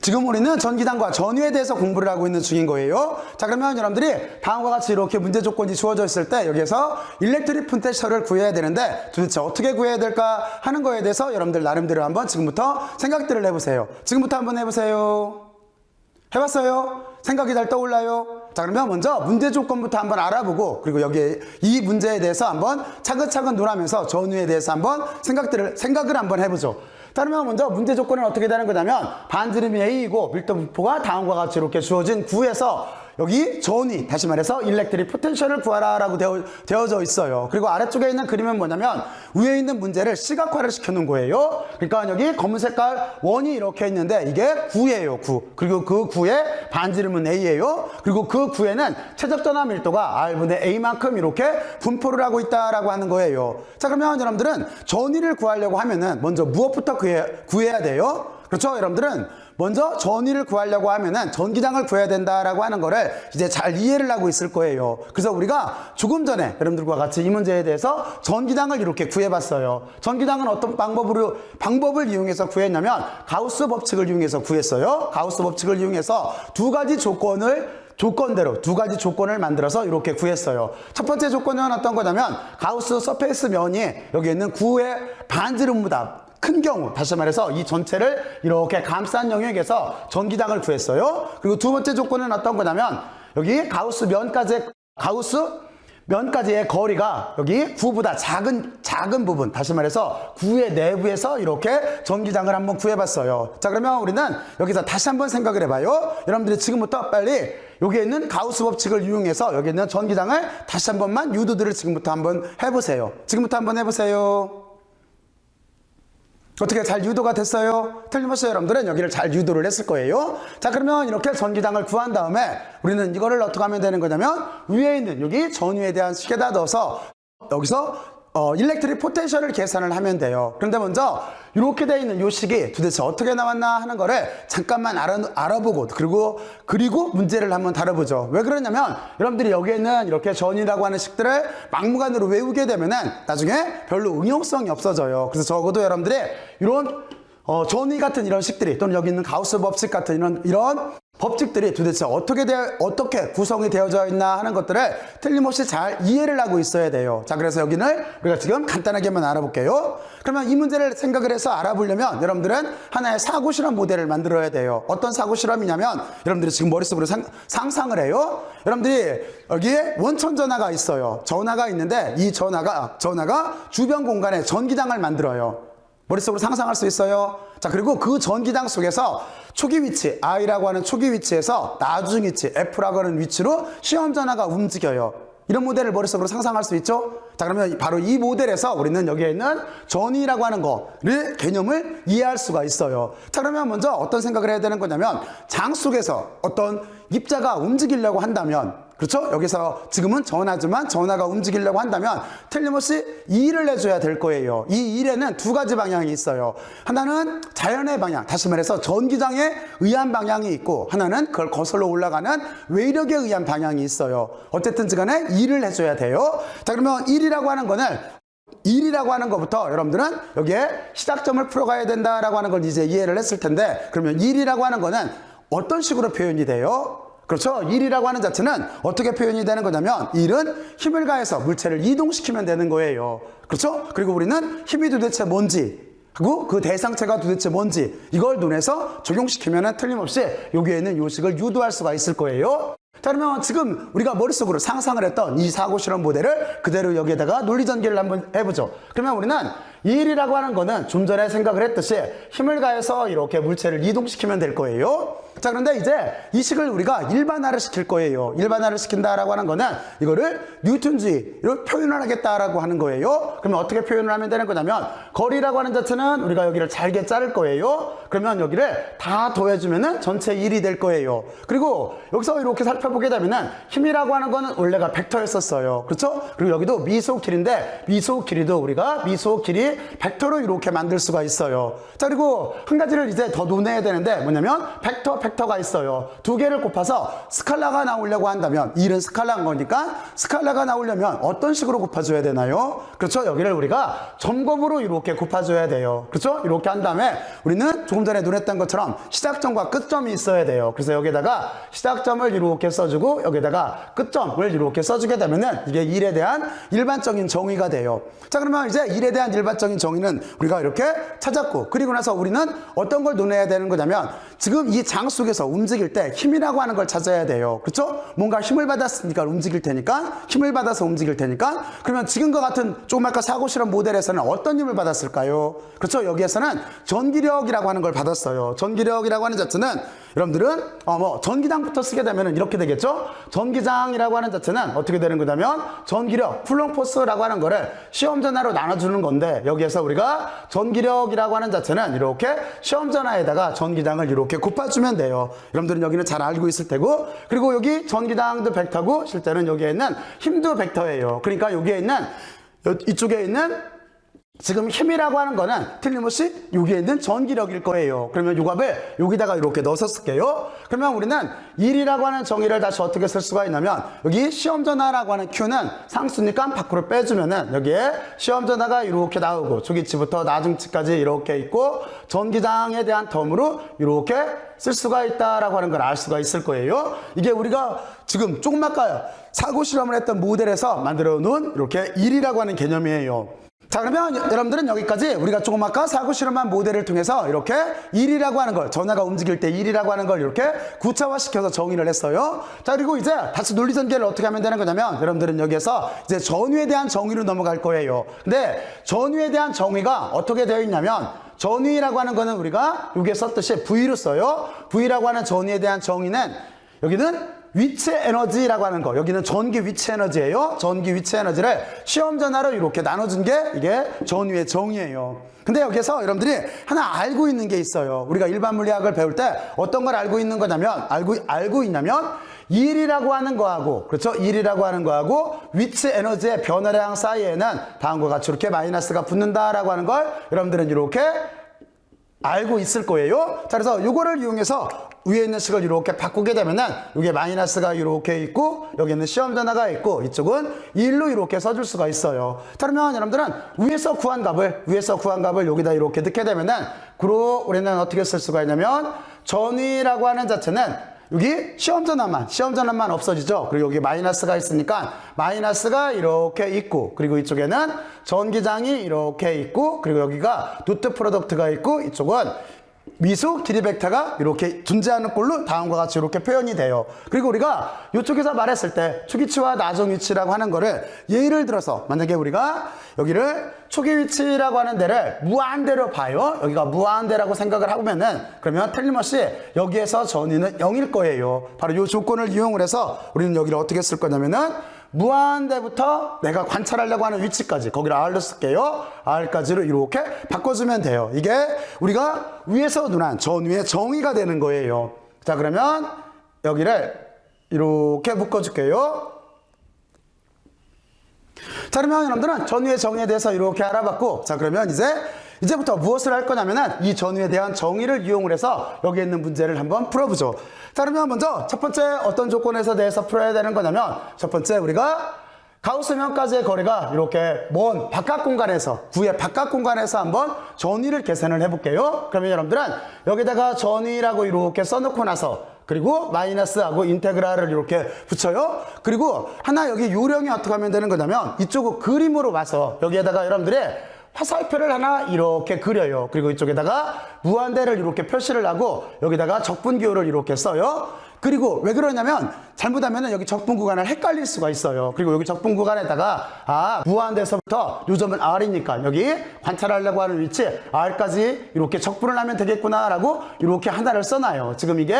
지금 우리는 전기장과 전위에 대해서 공부를 하고 있는 중인 거예요. 자, 그러면 여러분들이 다음과 같이 이렇게 문제 조건이 주어져 있을 때 여기에서 일렉트릭 포텐셜을 구해야 되는데 도대체 어떻게 구해야 될까 하는 거에 대해서 여러분들 나름대로 한번 지금부터 생각들을 해보세요. 지금부터 한번 해보세요. 해봤어요? 생각이 잘 떠올라요? 자, 그러면 먼저 문제 조건부터 한번 알아보고 그리고 여기 이 문제에 대해서 한번 차근차근 논하면서 전위에 대해서 한번 생각을 한번 해보죠. 자, 그러면 먼저 문제 조건은 어떻게 되는 거냐면 반지름이 A이고 밀도 분포가 다음과 같이 이렇게 주어진 구에서 여기 전위, 다시 말해서 일렉트릭 포텐셜을 구하라 라고 되어져 있어요. 그리고 아래쪽에 있는 그림은 뭐냐면 위에 있는 문제를 시각화를 시켜 놓은 거예요. 그러니까 여기 검은 색깔 원이 이렇게 있는데 이게 구예요, 구. 그리고 그 구의 반지름은 A예요. 그리고 그 구에는 최적 전압 밀도가 R분의 A만큼 이렇게 분포를 하고 있다라고 하는 거예요. 자, 그러면 여러분들은 전위를 구하려고 하면은 먼저 무엇부터 구해야 돼요? 그렇죠? 여러분들은 먼저 전위를 구하려고 하면은 전기장을 구해야 된다라고 하는 거를 이제 잘 이해를 하고 있을 거예요. 그래서 우리가 조금 전에 여러분들과 같이 이 문제에 대해서 전기장을 이렇게 구해봤어요. 전기장은 어떤 방법을 이용해서 구했냐면 가우스 법칙을 이용해서 구했어요. 가우스 법칙을 이용해서 두 가지 조건을 만들어서 이렇게 구했어요. 첫 번째 조건은 어떤 거냐면 가우스 서페이스 면이 여기 있는 구의 반지름보다 큰 경우, 다시 말해서 이 전체를 이렇게 감싼 영역에서 전기장을 구했어요. 그리고 두 번째 조건은 어떤 거냐면 여기 가우스 면까지의 거리가 여기 구보다 작은 부분, 다시 말해서 구의 내부에서 이렇게 전기장을 한번 구해봤어요. 자, 그러면 우리는 여기서 다시 한번 생각을 해봐요. 여러분들이 지금부터 빨리 여기에 있는 가우스 법칙을 이용해서 여기 있는 전기장을 다시 한 번만 유도들을 지금부터 한번 해보세요. 지금부터 한번 해보세요. 어떻게 잘 유도가 됐어요? 틀림없이 여러분들은 여기를 잘 유도를 했을 거예요. 자, 그러면 이렇게 전기장을 구한 다음에 우리는 이거를 어떻게 하면 되는 거냐면 위에 있는 여기 전위에 대한 식에다 넣어서 여기서 일렉트릭 포텐셜을 계산을 하면 돼요. 그런데 먼저 이렇게 되어 있는 이 식이 도대체 어떻게 나왔나 하는 거를 잠깐만 알아보고 그리고 문제를 한번 다뤄보죠. 왜 그러냐면 여러분들이 여기에는 이렇게 전위라고 하는 식들을 막무가내로 외우게 되면은 나중에 별로 응용성이 없어져요. 그래서 적어도 여러분들이 이런 전위 같은 이런 식들이 또는 여기 있는 가우스 법칙 같은 이런 법칙들이 도대체 어떻게 구성이 되어져 있나 하는 것들을 틀림없이 잘 이해를 하고 있어야 돼요. 자, 그래서 여기는 우리가 지금 간단하게만 알아볼게요. 그러면 이 문제를 생각을 해서 알아보려면 여러분들은 하나의 사고실험 모델을 만들어야 돼요. 어떤 사고실험이냐면 여러분들이 지금 머릿속으로 상상을 해요. 여러분들이 여기에 원천 전하가 있어요. 전하가 있는데 이 전하가 주변 공간에 전기장을 만들어요. 머릿속으로 상상할 수 있어요. 자, 그리고 그 전기장 속에서 초기 위치, I라고 하는 초기 위치에서 나중 위치, F라고 하는 위치로 시험 전하가 움직여요. 이런 모델을 머릿속으로 상상할 수 있죠? 자, 그러면 바로 이 모델에서 우리는 여기에 있는 전위라고 하는 거를 개념을 이해할 수가 있어요. 자, 그러면 먼저 어떤 생각을 해야 되는 거냐면 장 속에서 어떤 입자가 움직이려고 한다면, 그렇죠? 여기서 지금은 전하지만 전하가 움직이려고 한다면 틀림없이 이 일을 해줘야 될 거예요. 이 일에는 두 가지 방향이 있어요. 하나는 자연의 방향, 다시 말해서 전기장에 의한 방향이 있고 하나는 그걸 거슬러 올라가는 외력에 의한 방향이 있어요. 어쨌든 간에 일을 해줘야 돼요. 자, 그러면 일이라고 하는 것부터 여러분들은 여기에 시작점을 풀어가야 된다라고 하는 걸 이제 이해를 했을 텐데, 그러면 일이라고 하는 거는 어떤 식으로 표현이 돼요? 그렇죠? 일이라고 하는 자체는 어떻게 표현이 되는 거냐면 일은 힘을 가해서 물체를 이동시키면 되는 거예요. 그렇죠? 그리고 우리는 힘이 도대체 뭔지 그리고 그 대상체가 도대체 뭔지 이걸 눈에서 적용시키면 틀림없이 여기에 있는 요식을 유도할 수가 있을 거예요. 자, 그러면 지금 우리가 머릿속으로 상상을 했던 이 사고실험 모델을 그대로 여기에다가 논리전개를 한번 해보죠. 그러면 우리는 이 일이라고 하는 거는 좀 전에 생각을 했듯이 힘을 가해서 이렇게 물체를 이동시키면 될 거예요. 자, 그런데 이제 이 식을 우리가 일반화를 시킬 거예요. 일반화를 시킨다라고 하는 거는 이거를 뉴턴주의로 표현을 하겠다라고 하는 거예요. 그러면 어떻게 표현을 하면 되는 거냐면 거리라고 하는 자체는 우리가 여기를 잘게 자를 거예요. 그러면 여기를 다 더해주면은 전체 1이 될 거예요. 그리고 여기서 이렇게 살펴보게 되면은 힘이라고 하는 거는 원래가 벡터였었어요. 그렇죠? 그리고 여기도 미소 길이인데 미소 길이도 우리가 미소 길이 벡터로 이렇게 만들 수가 있어요. 자, 그리고 한 가지를 이제 더 논해야 되는데 뭐냐면 벡터 벡터가 있어요. 두 개를 곱해서 스칼라가 나오려고 한다면 1은 스칼라인 거니까 스칼라가 나오려면 어떤 식으로 곱해줘야 되나요? 그렇죠? 여기를 우리가 점곱으로 이렇게 곱해줘야 돼요. 그렇죠? 이렇게 한 다음에 우리는 조금 전에 논했던 것처럼 시작점과 끝점이 있어야 돼요. 그래서 여기다가 시작점을 이렇게 써주고 여기다가 끝점을 이렇게 써주게 되면은 이게 1에 대한 일반적인 정의가 돼요. 자, 그러면 이제 1에 대한 일반적인 정의는 우리가 이렇게 찾았고, 그리고 나서 우리는 어떤 걸 논해야 되는 거냐면 지금 이 장 속에서 움직일 때 힘이라고 하는 걸 찾아야 돼요. 그렇죠? 뭔가 힘을 받았으니까 움직일 테니까, 힘을 받아서 움직일 테니까, 그러면 지금과 같은 조금 아까 사고 실험 모델에서는 어떤 힘을 받았을까요? 그렇죠? 여기에서는 전기력이라고 하는 걸 받았어요. 전기력이라고 하는 자체는 여러분들은 전기장부터 쓰게 되면 이렇게 되겠죠? 전기장이라고 하는 자체는 어떻게 되는 거냐면 전기력, 쿨롱포스라고 하는 거를 시험 전화로 나눠주는 건데, 여기에서 우리가 전기력이라고 하는 자체는 이렇게 시험 전화에다가 전기장을 이렇게 곱해주면 돼요. 여러분들은 여기는 잘 알고 있을 테고, 그리고 여기 전기장도 벡터고 실제는 여기에 있는 힘도 벡터예요. 그러니까 여기에 있는 이쪽에 있는 지금 힘이라고 하는 거는 틀림없이 여기에 있는 전기력일 거예요. 그러면 이 값을 여기다가 이렇게 넣어서 쓸게요. 그러면 우리는 1이라고 하는 정의를 다시 어떻게 쓸 수가 있냐면, 여기 시험전화라고 하는 Q는 상수니까 밖으로 빼주면은 여기에 시험전화가 이렇게 나오고 초기치부터 나중치까지 이렇게 있고 전기장에 대한 텀으로 이렇게 쓸 수가 있다라고 하는 걸 알 수가 있을 거예요. 이게 우리가 지금 조금 아까 사고 실험을 했던 모델에서 만들어 놓은 이렇게 1이라고 하는 개념이에요. 자, 그러면 여러분들은 여기까지 우리가 조금 아까 사고 실험한 모델을 통해서 이렇게 1이라고 하는 걸, 전화가 움직일 때 1이라고 하는 걸 이렇게 구체화시켜서 정의를 했어요. 자, 그리고 이제 다시 논리전개를 어떻게 하면 되는 거냐면, 여러분들은 여기에서 이제 전위에 대한 정의로 넘어갈 거예요. 근데 전위에 대한 정의가 어떻게 되어 있냐면, 전위라고 하는 거는 우리가 여기에 썼듯이 V로 써요. V라고 하는 전위에 대한 정의는 여기는 위치 에너지라고 하는 거, 여기는 전기 위치 에너지예요. 전기 위치 에너지를 시험 전화로 이렇게 나눠준 게 이게 전위의 정의예요. 근데 여기서 여러분들이 하나 알고 있는 게 있어요. 우리가 일반 물리학을 배울 때 어떤 걸 알고 있는 거냐면, 알고 있냐면 1이라고 하는 거하고, 그렇죠? 1이라고 하는 거하고 위치 에너지의 변화량 사이에는 다음과 같이 이렇게 마이너스가 붙는다라고 하는 걸 여러분들은 이렇게 알고 있을 거예요. 자, 그래서 이거를 이용해서 위에 있는 식을 이렇게 바꾸게 되면은 이게 마이너스가 이렇게 있고 여기는 시험 전화가 있고 이쪽은 1로 이렇게 써줄 수가 있어요. 자, 그러면 여러분들은 위에서 구한 값을 여기다 이렇게 넣게 되면은, 그로 우리는 어떻게 쓸 수가 있냐면, 전위라고 하는 자체는 여기 시험 전환만 없어지죠. 그리고 여기 마이너스가 있으니까 마이너스가 이렇게 있고, 그리고 이쪽에는 전기장이 이렇게 있고, 그리고 여기가 도트 프로덕트가 있고, 이쪽은 미수 길이 벡터가 이렇게 존재하는 꼴로 다음과 같이 이렇게 표현이 돼요. 그리고 우리가 이쪽에서 말했을 때 초기치와 나중 위치라고 하는 거를 예를 들어서, 만약에 우리가 여기를 초기 위치라고 하는 데를 무한대로 봐요. 여기가 무한대라고 생각을 하면은, 그러면 틀림없이 여기에서 전위는 0일 거예요. 바로 이 조건을 이용을 해서 우리는 여기를 어떻게 쓸 거냐면은, 무한대부터 내가 관찰하려고 하는 위치까지, 거기를 R로 쓸게요. R까지로 이렇게 바꿔주면 돼요. 이게 우리가 위에서 논한 전위의 정의가 되는 거예요. 자, 그러면 여기를 이렇게 묶어줄게요. 자, 그러면 여러분들은 전위의 정의에 대해서 이렇게 알아봤고, 자, 그러면 이제부터 무엇을 할 거냐면은 이 전위에 대한 정의를 이용을 해서 여기 있는 문제를 한번 풀어보죠. 자, 그러면 먼저 첫 번째 어떤 조건에서 대해서 풀어야 되는 거냐면, 첫 번째 우리가 가우스면까지의 거리가 이렇게 먼 바깥 공간에서, 구의 바깥 공간에서 한번 전위를 계산을 해볼게요. 그러면 여러분들은 여기다가 전위라고 이렇게 써놓고 나서, 그리고 마이너스하고 인테그랄을 이렇게 붙여요. 그리고 하나 여기 요령이 어떻게 하면 되는 거냐면, 이쪽을 그림으로 와서 여기에다가 여러분들이 화살표를 하나 이렇게 그려요. 그리고 이쪽에다가 무한대를 이렇게 표시를 하고 여기다가 적분기호를 이렇게 써요. 그리고 왜 그러냐면, 잘못하면 여기 적분 구간을 헷갈릴 수가 있어요. 그리고 여기 적분 구간에다가 무한대에서부터 요점은 R이니까 여기 관찰하려고 하는 위치 R까지 이렇게 적분을 하면 되겠구나 라고 이렇게 하나를 써놔요. 지금 이게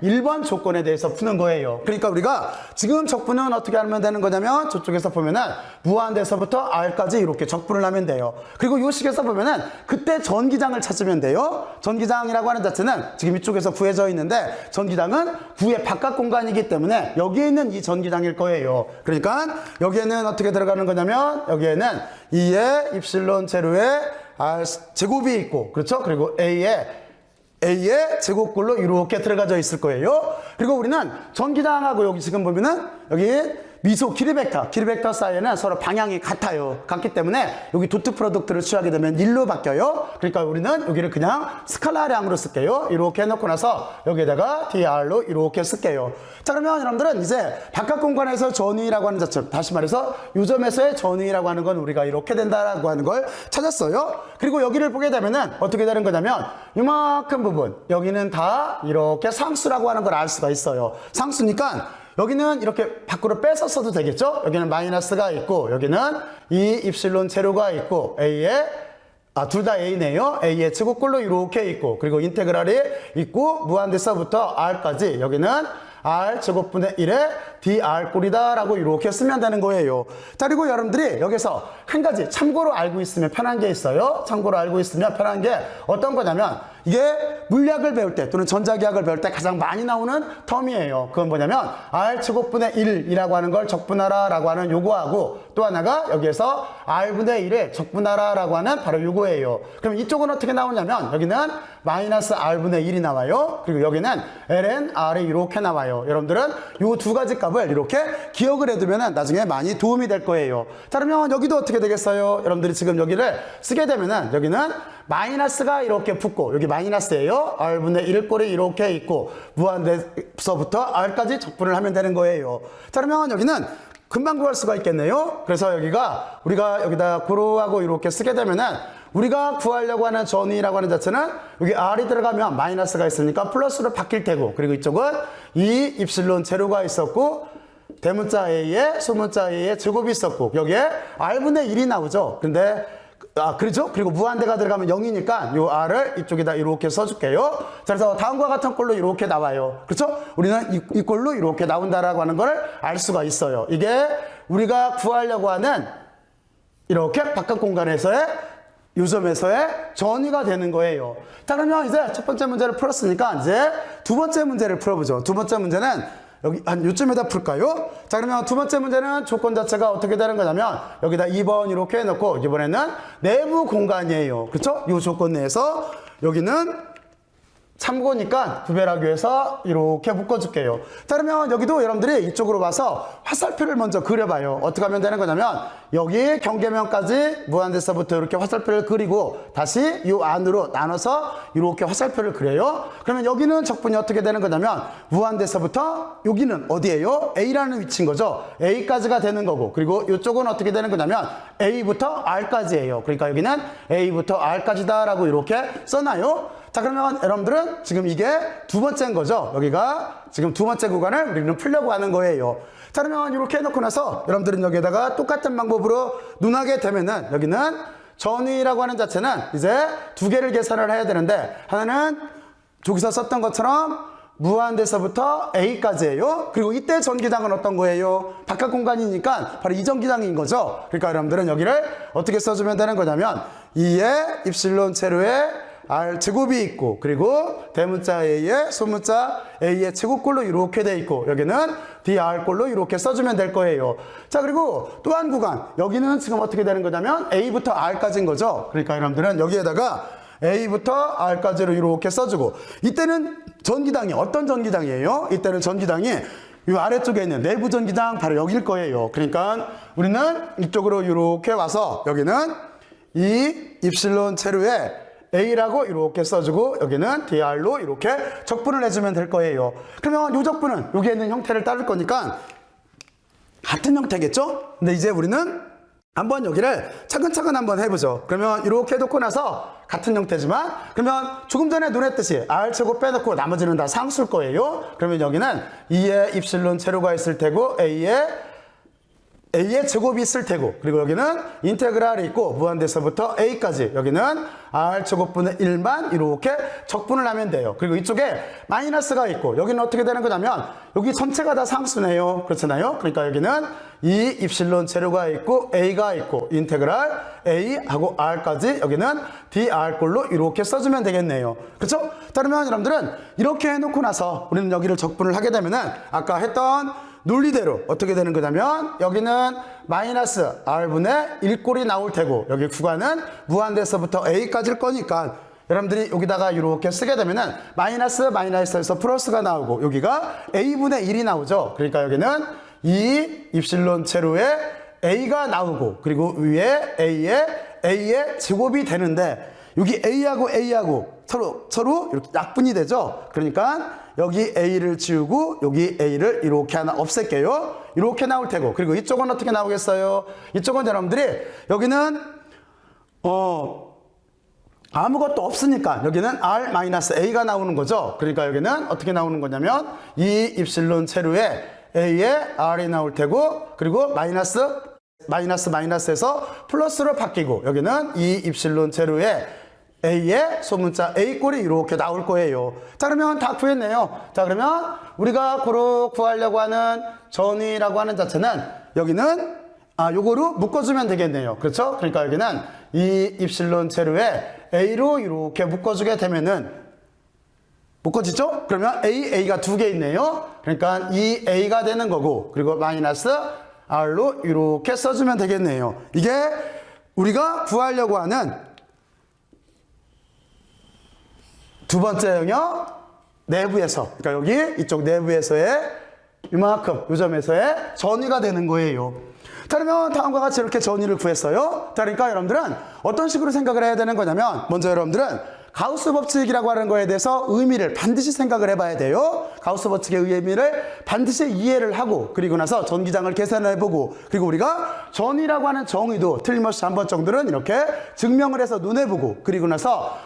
1번 조건에 대해서 푸는 거예요. 그러니까 우리가 지금 적분은 어떻게 하면 되는 거냐면, 저쪽에서 보면은 무한대에서부터 R까지 이렇게 적분을 하면 돼요. 그리고 요 식에서 보면은 그때 전기장을 찾으면 돼요. 전기장이라고 하는 자체는 지금 이쪽에서 구해져 있는데, 전기장은 구의 바깥 공간이기 때문에 여기에 있는 이 전기장일 거예요. 그러니까 여기에는 어떻게 들어가는 거냐면, 여기에는 2의 입실론 제로의 R 제곱이 있고, 그렇죠? 그리고 A의 A의 제곱꼴로 이렇게 들어가져 있을 거예요. 그리고 우리는 전기장하고 여기 지금 보면은 여기 미소 길이 벡터 사이에는 서로 방향이 같아요. 같기 때문에 여기 도트 프로덕트를 취하게 되면 1로 바뀌어요. 그러니까 우리는 여기를 그냥 스칼라량으로 쓸게요. 이렇게 해놓고 나서 여기에다가 dr로 이렇게 쓸게요. 자, 그러면 여러분들은 이제 바깥 공간에서 전위라고 하는 자체, 다시 말해서 요점에서의 전위라고 하는 건 우리가 이렇게 된다라고 하는 걸 찾았어요. 그리고 여기를 보게 되면은 어떻게 되는 거냐면 이만큼 부분, 여기는 다 이렇게 상수라고 하는 걸 알 수가 있어요. 상수니까 여기는 이렇게 밖으로 빼서 써도 되겠죠? 여기는 마이너스가 있고, 여기는 이 입실론 제로가 있고, 둘 다 A네요. A의 제곱꼴로 이렇게 있고, 그리고 인테그랄이 있고, 무한대서부터 R까지, 여기는 R 제곱분의 1의 dr 꼴이다 라고 이렇게 쓰면 되는 거예요. 자, 그리고 여러분들이 여기서 한 가지 참고로 알고 있으면 편한 게 있어요. 참고로 알고 있으면 편한 게 어떤 거냐면 이게 물리학을 배울 때 또는 전자기학을 배울 때 가장 많이 나오는 텀이에요. 그건 뭐냐면 R 제곱분의 1이라고 하는 걸 적분하라 라고 하는 요거하고, 또 하나가 여기에서 R분의 1에 적분하라 라고 하는 바로 요거예요. 그럼 이쪽은 어떻게 나오냐면 여기는 마이너스 R분의 1이 나와요. 그리고 여기는 ln R이 이렇게 나와요. 여러분들은 요 두 가지 값을 이렇게 기억을 해두면 나중에 많이 도움이 될 거예요. 자, 그러면 여기도 어떻게 되겠어요? 여러분들이 지금 여기를 쓰게 되면은 여기는 마이너스가 이렇게 붙고, 여기 마이너스예요. R분의 1꼴이 이렇게 있고, 무한대서부터 R까지 적분을 하면 되는 거예요. 자, 그러면 여기는 금방 구할 수가 있겠네요. 그래서 여기가 우리가 여기다 고로하고 이렇게 쓰게 되면은 우리가 구하려고 하는 전위라고 하는 자체는 여기 R이 들어가면 마이너스가 있으니까 플러스로 바뀔 테고, 그리고 이쪽은 이 입실론 제로가 있었고, 대문자 A에 소문자 A에 제곱이 있었고, 여기에 R분의 1이 나오죠. 근데 그렇죠? 그리고 무한대가 들어가면 0이니까 요 R을 이쪽에다 이렇게 써줄게요. 자, 그래서 다음과 같은 꼴로 이렇게 나와요. 그렇죠? 우리는 이 꼴로 이렇게 나온다라고 하는 걸 알 수가 있어요. 이게 우리가 구하려고 하는 이렇게 바깥 공간에서의 요점에서의 전위가 되는 거예요. 자, 그러면 이제 첫 번째 문제를 풀었으니까 이제 두 번째 문제를 풀어보죠. 두 번째 문제는 여기 한 요쯤에다 풀까요? 자, 그러면 두 번째 문제는 조건 자체가 어떻게 되는 거냐면 여기다 2번 이렇게 해놓고, 이번에는 내부 공간이에요. 그렇죠? 이 조건 내에서 여기는 참고니까 구별하기 위해서 이렇게 묶어줄게요. 자, 그러면 여기도 여러분들이 이쪽으로 와서 화살표를 먼저 그려봐요. 어떻게 하면 되는 거냐면 여기 경계면까지 무한대서부터 이렇게 화살표를 그리고 다시 이 안으로 나눠서 이렇게 화살표를 그려요. 그러면 여기는 적분이 어떻게 되는 거냐면 무한대서부터 여기는 어디예요? A라는 위치인 거죠. A까지가 되는 거고, 그리고 이쪽은 어떻게 되는 거냐면 A부터 R까지예요. 그러니까 여기는 A부터 R까지다 라고 이렇게 써놔요. 자, 그러면 여러분들은 지금 이게 두 번째인 거죠. 여기가 지금 두 번째 구간을 우리는 풀려고 하는 거예요. 자, 그러면 이렇게 해놓고 나서 여러분들은 여기에다가 똑같은 방법으로 눈하게 되면은 여기는 전위라고 하는 자체는 이제 두 개를 계산을 해야 되는데, 하나는 저기서 썼던 것처럼 무한대서부터 A까지예요. 그리고 이때 전기장은 어떤 거예요? 바깥 공간이니까 바로 이 전기장인 거죠. 그러니까 여러분들은 여기를 어떻게 써주면 되는 거냐면 2의 입실론 제로에 R 제곱이 있고, 그리고 대문자 A에 소문자 A의 제곱꼴로 이렇게 돼 있고, 여기는 dr 꼴로 이렇게 써주면 될 거예요. 자, 그리고 또 한 구간, 여기는 지금 어떻게 되는 거냐면 A부터 R까지인 거죠. 그러니까 여러분들은 여기에다가 A부터 R까지로 이렇게 써주고, 이때는 전기당이 어떤 전기당이에요? 이때는 전기당이 이 아래쪽에 있는 내부 전기당 바로 여기일 거예요. 그러니까 우리는 이쪽으로 이렇게 와서 여기는 이 입실론 제로에 A라고 이렇게 써주고, 여기는 dr로 이렇게 적분을 해주면 될 거예요. 그러면 이 적분은 여기에 있는 형태를 따를 거니까 같은 형태겠죠? 근데 이제 우리는 한번 여기를 차근차근 한번 해보죠. 그러면 이렇게 해놓고 나서 같은 형태지만, 그러면 조금 전에 눈 했듯이 R제곱 빼놓고 나머지는 다 상수일 거예요. 그러면 여기는 2의 입실론 제로가 있을 테고 A의 제곱이 있을 테고, 그리고 여기는 인테그랄이 있고 무한대서부터 A까지, 여기는 R제곱분의 1만 이렇게 적분을 하면 돼요. 그리고 이쪽에 마이너스가 있고, 여기는 어떻게 되는 거냐면 여기 전체가 다 상수네요. 그렇잖아요. 그러니까 여기는 이 입실론 제로가 있고 A가 있고 인테그랄 A하고 R까지, 여기는 dr꼴로 이렇게 써주면 되겠네요. 그렇죠? 그러면 여러분들은 이렇게 해놓고 나서 우리는 여기를 적분을 하게 되면은 아까 했던 논리대로 어떻게 되는 거냐면 여기는 마이너스 R분의 1꼴이 나올 테고, 여기 구간은 무한대서부터 A까지일 거니까 여러분들이 여기다가 이렇게 쓰게 되면은 마이너스에서 플러스가 나오고 여기가 a분의 1이 나오죠. 그러니까 여기는 2 입실론 제로에 a가 나오고 그리고 위에 a의 제곱이 되는데 여기 a하고 서로 이렇게 약분이 되죠. 그러니까 여기 a를 지우고 여기 a를 이렇게 하나 없앨게요. 이렇게 나올 테고 그리고 이쪽은 어떻게 나오겠어요? 이쪽은 여러분들이 여기는 아무것도 없으니까 여기는 r-a가 나오는 거죠. 그러니까 여기는 어떻게 나오는 거냐면 2 입실론 세로에 a에 r이 나올 테고 그리고 마이너스에서 플러스로 바뀌고 여기는 2 입실론 세로에 a의 소문자 a 꼴이 이렇게 나올 거예요. 자, 그러면 다 구했네요. 자, 그러면 우리가 구하려고 하는 전위라고 하는 자체는 여기는 요거로 묶어주면 되겠네요. 그렇죠? 그러니까 여기는 2 입실론 제로에 a로 이렇게 묶어주게 되면은 묶어지죠? 그러면 a가 두 개 있네요. 그러니까 2a가 되는 거고 그리고 마이너스 r로 이렇게 써주면 되겠네요. 이게 우리가 구하려고 하는 두 번째 영역 내부에서 그러니까 여기 이쪽 내부에서의 이만큼 이 점에서의 전위가 되는 거예요. 자, 그러면 다음과 같이 이렇게 전위를 구했어요. 자, 그러니까 여러분들은 어떤 식으로 생각을 해야 되는 거냐면 먼저 여러분들은 가우스 법칙이라고 하는 거에 대해서 의미를 반드시 생각을 해봐야 돼요. 가우스 법칙의 의미를 반드시 이해를 하고 그리고 나서 전기장을 계산을 해보고 그리고 우리가 전위라고 하는 정의도 틀림없이 한 번 정도는 이렇게 증명을 해서 눈에 보고 그리고 나서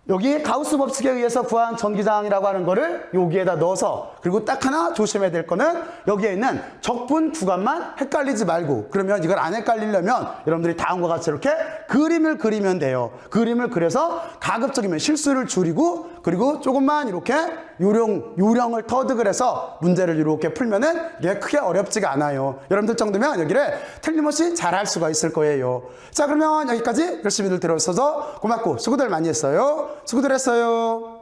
여기 가우스 법칙에 의해서 구한 전기장이라고 하는 거를 여기에다 넣어서 그리고 딱 하나 조심해야 될 거는 여기에 있는 적분 구간만 헷갈리지 말고 그러면 이걸 안 헷갈리려면 여러분들이 다음과 같이 이렇게 그림을 그리면 돼요. 그림을 그려서 가급적이면 실수를 줄이고 그리고 조금만 이렇게 요령을 터득을 해서 문제를 이렇게 풀면은 이게 크게 어렵지가 않아요. 여러분들 정도면 여기를 틀림없이 잘할 수가 있을 거예요. 자, 그러면 여기까지 열심히들 들어주셔서 고맙고 수고들 많이 했어요. 수고들 했어요.